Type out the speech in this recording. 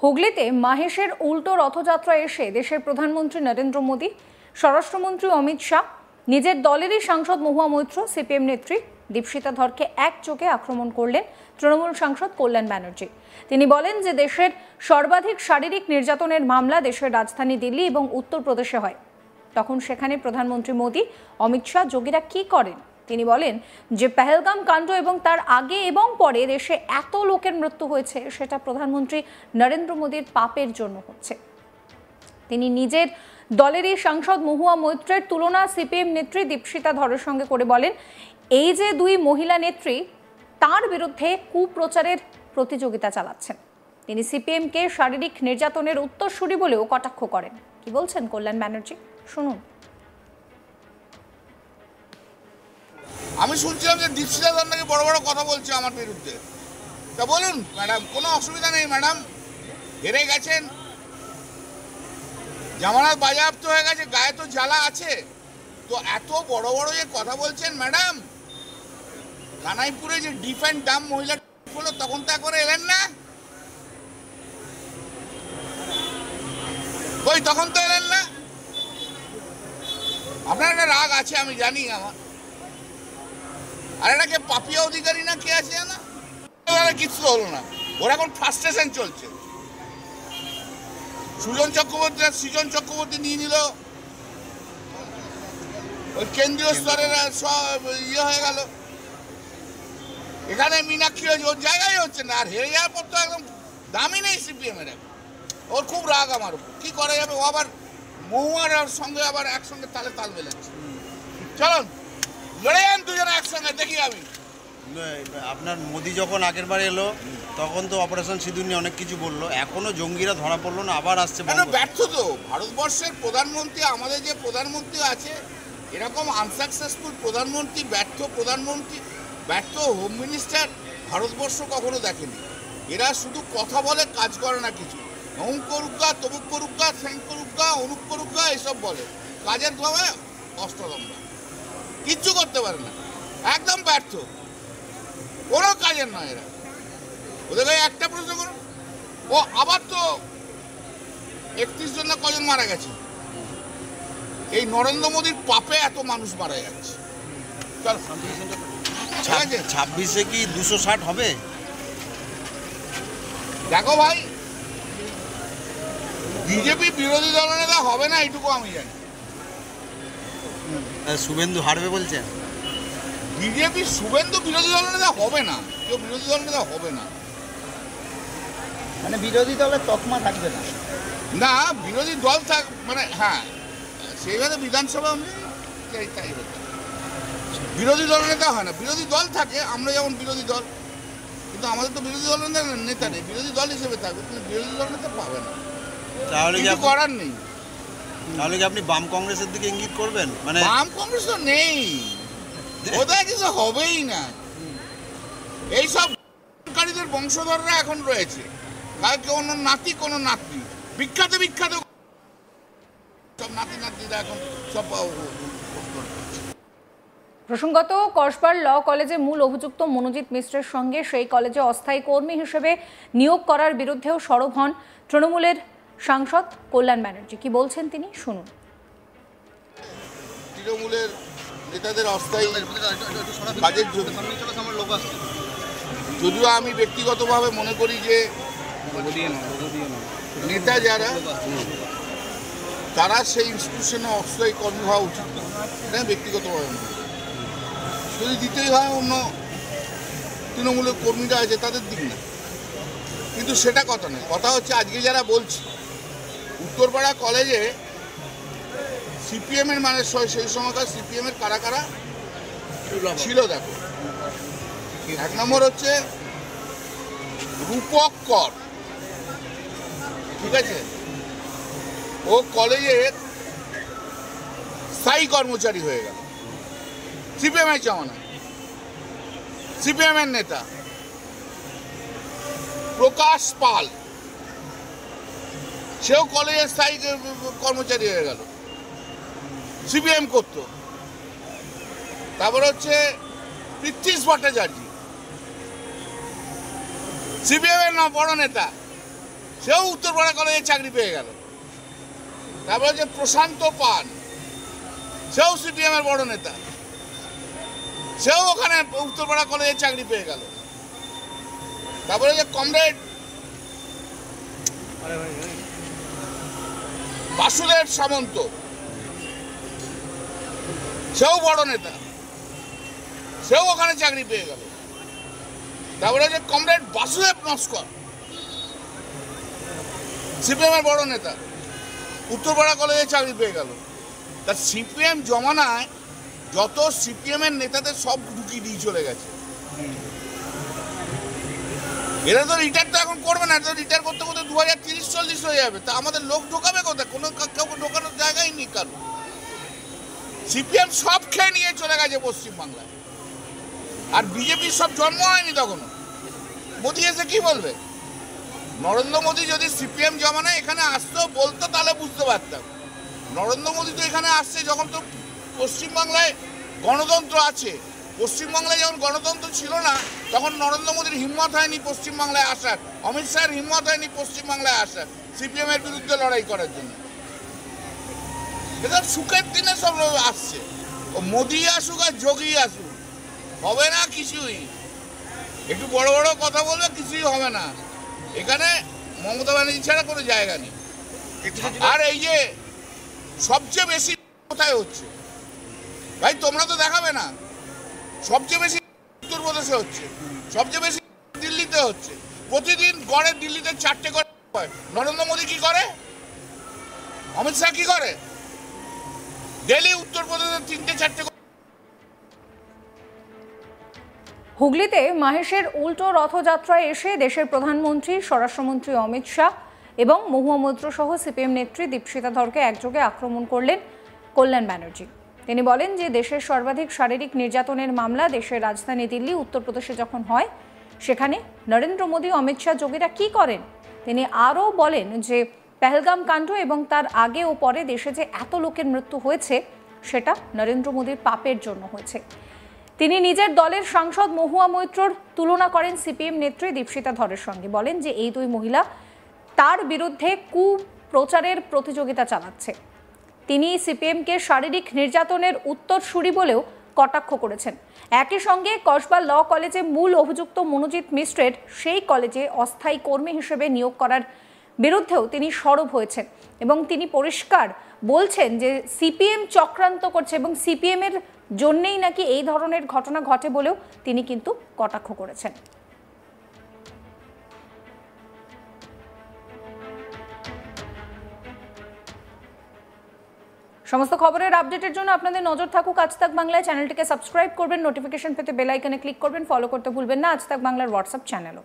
হুগলিতে মাহেশের উল্টো রথযাত্রা এসে দেশের প্রধানমন্ত্রী নরেন্দ্র মোদী, স্বরাষ্ট্রমন্ত্রী অমিত শাহ, নিজের দলেরই সাংসদ মহুয়া মৈত্র, সিপিএম নেত্রী দীপশিতা ধরকে একযোগে আক্রমণ করলেন তৃণমূল সাংসদ কল্যাণ ব্যানার্জি। তিনি বলেন যে দেশের সর্বাধিক শারীরিক নির্যাতনের মামলা দেশের রাজধানী দিল্লি এবং উত্তরপ্রদেশে হয়। তখন সেখানে প্রধানমন্ত্রী মোদী, অমিত শাহ, যোগীরা কি করেন? তিনি বলেন যে পেহেলগাম কাণ্ড এবং তার আগে এবং পরে দেশে এত লোকের মৃত্যু হয়েছে সেটা প্রধানমন্ত্রী নরেন্দ্র মোদীর পাপের জন্য হচ্ছে। তিনি নিজের দলেরই সাংসদ মহুয়া মৈত্রের তুলনা সিপিএম নেত্রী দীপশিতা ধরের সঙ্গে করে বলেন, এই যে দুই মহিলা নেত্রী তার বিরুদ্ধে কুপ্রচারের প্রতিযোগিতা চালাচ্ছেন। তিনি সিপিএমকে শারীরিক নির্যাতনের উত্তরসূরি বলেও কটাক্ষ করেন। কি বলছেন কল্যাণ ব্যানার্জি, শুনুন। আমি শুনছিলাম যে দীপশিতা ধর নাকি বড় বড় কথা বলছে আমার বিরুদ্ধে। তা বলুন ম্যাডাম, কোনো অসুবিধা নেই ম্যাডাম, হেরে গেছেন, জামানত বাজেয়াপ্ত হয়ে গেছে, গায়ে তো জ্বালা আছে, তো এত বড় বড় যে কথা বলছেন ম্যাডাম, কানাইপুরে যে ডিফ অ্যান্ড ডাম মহিলা হলো তখন তো একবার এলেন না, ওই তখন তো এলেন না। আপনার একটা রাগ আছে আমি জানি আমার, আর এটাকে পাপিয়া অধিকারী না কে আছে না, কিছু হলো না, ওর এখন ফ্রাস্ট্রেশন চলছে। সৃজন চক্রবর্তী নিয়ে নিল, ওই কেন্দ্রীয় স্তরের সব ইয়ে হয়ে গেল, এখানে মীনাক্ষী হয়েছে, ওর জায়গায় হচ্ছে না, আর হেরে যাওয়ার পর তো একদম দামই নেই সিপিএম এর। ওর খুব রাগ আমার উপর, কি করা যাবে, ও আবার মহুয়ার সঙ্গে আবার একসঙ্গে তালে তাল মেলাচ্ছে। চলুন লড়ে যান দুজনে একসঙ্গে, দেখি আমি। আপনার মোদি যখন আগের বার এলো তখন তো অপারেশন সিঁদুর নিয়ে অনেক কিছু বললো, এখনো জঙ্গিরা ধরা পড়লো না, আবার আসছে। ব্যর্থ তো ভারতবর্ষের প্রধানমন্ত্রী, আমাদের যে প্রধানমন্ত্রী আছে এরকম আনসাকসেসফুল প্রধানমন্ত্রী, ব্যর্থ হোম মিনিস্টার ভারতবর্ষ কখনো দেখেনি। এরা শুধু কথা বলে, কাজ করে না কিছু। অমুক করুকা, তমুক করুকা, সেন করুকা, অনুক করুকা এসব বলে, কাজের ভাবে অষ্টলম্বা, কিচ্ছু করতে পারে না, একদম ব্যর্থ, কোনো কাজের নয় এরা। ওদের একটা প্রশ্ন করুন, ও আবার তো 31 জন না কজন মারা গেছে, এই নরেন্দ্র মোদীর পাপে এত মানুষ মারা যাচ্ছে। চল 26-এ কি 260 হবে? দেখো ভাই, বিজেপি বিরোধী দলনেতা হবে না এইটুকু আমি জানি। শুভেন্দু হারবে বলছেন? বিজেপি শুভেন্দু বিরোধী দলনেতা হবে না, কেউ বিরোধী দলনেতা হবে না, মানে বিরোধী দলের তকমা থাকবে না। না বিরোধী দল থাক, মানে হ্যাঁ সেইভাবে বিধানসভা অনুযায়ী তাই হচ্ছে, বিরোধী দলনেতা হয় না, বিরোধী দল থাকে, আমরা যেমন বিরোধী দল, কিন্তু আমাদের তো বিরোধী দল নেতা নেই, বিরোধী দল হিসেবে থাকবে, কিন্তু বিরোধী দল নেতা পাবে না, তাহলে কিছু করার নেই। তাহলে কি আপনি বাম কংগ্রেসের দিকে ইঙ্গিত করবেন? মানে বাম কংগ্রেস তো নেই, ওদের কিছু হবেই না, এইসব বংশধররা এখন রয়েছে, কোনো নাতি কোনো নাতনি, বিখ্যাত সব নাতি নাতনিরা এখন সব। প্রসঙ্গত, কসবার ল কলেজে মূল অভিযুক্ত মনোজিৎ মিশ্রের সঙ্গে সেই কলেজে অস্থায়ী কর্মী হিসেবে নিয়োগ করার বিরুদ্ধেও সরব হন তৃণমূলের সাংসদ কল্যাণ ব্যানার্জি। কি বলছেন তিনি, শুনুন। তৃণমূলের নেতাদের অস্থায়ী কাজের জন্য, যদিও আমি ব্যক্তিগতভাবে মনে করি যে নেতা যারা তারা সেই ইনস্টিটিউশনে অস্থায়ী কর্মী হওয়া উচিত না, এটা ব্যক্তিগতভাবে মনে করি। যদি দিতেই হয় অন্য তৃণমূলের কর্মীরা আছে তাদের দিক না, কিন্তু সেটা কথা নয়। কথা হচ্ছে আজকে যারা বলছি উত্তরপাড়া কলেজে সিপিএমের মানে সেই সময়কার সিপিএমের কারা কারা ছিল দেখো। 1 নম্বর হচ্ছে রূপক কর, ঠিক আছে, ও কলেজের স্থায়ী কর্মচারী হয়ে গেল, সিপিএমের জামানা, সিপিএমের নেতা। প্রকাশ পাল, সেও কলেজের স্থায়ী কর্মচারী হয়ে গেল, সিপিএম করতো। তারপর হচ্ছে পৃথ্বীশ ভট্টাচার্য, সিপিএমের বড় নেতা, সেও উত্তরপাড়া কলেজে চাকরি পেয়ে গেল। তারপরে যে প্রশান্ত পান, সেও সিপিএম এর বড় নেতা, সেও ওখানে উত্তরপাড়া কলেজে চাকরি পেয়ে গেল। তারপরে যে কমরেড বাসুদেব সামন্ত, সেও বড় নেতা, সেও ওখানে চাকরি পেয়ে গেল। তারপরে যে কমরেড বাসুদেব নস্কর, সিপিএম এর বড় নেতা, উত্তরপাড়া কলেজে চাকরি পেয়ে গেল। তা সিপিএম জমানায় যত সিপিএম এর নেতাদের সব ঢুকিয়ে দিয়ে চলে গেছে। এরা তো রিটায়ার তো এখন করবে না, রিটায়ার করতে করতে 2030-40 হয়ে যাবে। তা আমাদের লোক ঢোকাবে কোথায়? কোনো কাউকে ঢোকানোর জায়গাই নেই কারণ। সিপিএম সব খেয়ে নিয়ে চলে গেছে পশ্চিমবাংলায়, আর বিজেপির সব জন্ম হয়নি তখনও। মোদি এসে কি বলবে? নরেন্দ্র মোদী যদি সিপিএম জমানায় এখানে আসতো বলতো তাহলে বুঝতে পারতাম। নরেন্দ্র মোদী তো এখানে আসছে যখন তো পশ্চিমবাংলায় গণতন্ত্র আছে। পশ্চিমবাংলায় যখন গণতন্ত্র ছিল না তখন নরেন্দ্র মোদীর হিম্মত হয়নি পশ্চিমবাংলায় আসার, অমিত শাহের হিম্মত হয়নি পশ্চিমবাংলায় আসার সিপিএম এর বিরুদ্ধে লড়াই করার জন্য। এটা সুখের দিনে সব আসছে। ও মোদি আসুক আর যোগী আসুক, হবে না কিছুই। একটু বড় বড় কথা বলবে, কিছুই হবে না। এখানে মমতা ব্যানার্জি ছাড়া কোনো জায়গা নেই। আর এই যে সবচেয়ে বেশি কোথায় হচ্ছে ভাই, তোমরা তো দেখাবে না। সবচেয়ে বেশি উত্তরপ্রদেশে হচ্ছে, সবচেয়ে বেশি দিল্লিতে হচ্ছে। প্রতিদিন গড়ে দিল্লিতে 4টে করে হয়। নরেন্দ্র মোদী কি করে? অমিত শাহ কি করে? ডেলি উত্তরপ্রদেশে 3-4টে। হুগলিতে মাহেশের উল্টো রথযাত্রায় এসে দেশের প্রধানমন্ত্রী, স্বরাষ্ট্রমন্ত্রী অমিত শাহ এবং মহুয়া মৈত্র সহ সিপিএম নেত্রী দীপশিতা ধরকে একযোগে আক্রমণ করলেন কল্যাণ ব্যানার্জি। তিনি বলেন যে দেশের সর্বাধিক শারীরিক নির্যাতনের মামলা দেশের রাজধানী দিল্লি, উত্তরপ্রদেশে যখন হয় সেখানে নরেন্দ্র মোদী, অমিত শাহ, যোগীরা কি করেন? তিনি আরও বলেন যে পেহেলগাম কাণ্ড এবং তার আগে ও পরে দেশে যে এত লোকের মৃত্যু হয়েছে সেটা নরেন্দ্র মোদীর পাপের জন্য হয়েছে। তিনি নিজের দলের সাংসদ মহুয়া মৈত্রর তুলনা করেন সিপিএম নেত্রী দীপশিতা ধরের সঙ্গে। বলেন যে এই দুই মহিলা তার বিরুদ্ধে কুপ্রচারের প্রতিযোগিতা চালাচ্ছে। তিনি সিপিএমকে শারীরিক নির্যাতনের উত্তরসূরি বলেও কটাক্ষ করেছেন। একই সঙ্গে কসবা ল কলেজে মূল অভিযুক্ত মনোজিৎ মিশ্রের সেই কলেজে অস্থায়ী কর্মী হিসেবে নিয়োগ করার বিরুদ্ধেও তিনি সরব হয়েছেন এবং তিনি পরিষ্কার বলছেন যে সিপিএম চক্রান্ত করছে এবং সিপিএম এর জন্যেই নাকি এই ধরনের ঘটনা ঘটে বলেও তিনি কিন্তু কটাক্ষ করেছেন। সমস্ত খবরের আপডেটের জন্য আপনাদের নজর থাকুক আজ তাক বাংলায়। চ্যানেলটিকে সাবস্ক্রাইব করবেন, নোটিফিকেশন পেতে বেল আইকনে ক্লিক করবেন, ফলো করতে ভুলবেন না আজ তাক বাংলার হোয়াটসঅ্যাপ চ্যানেলও।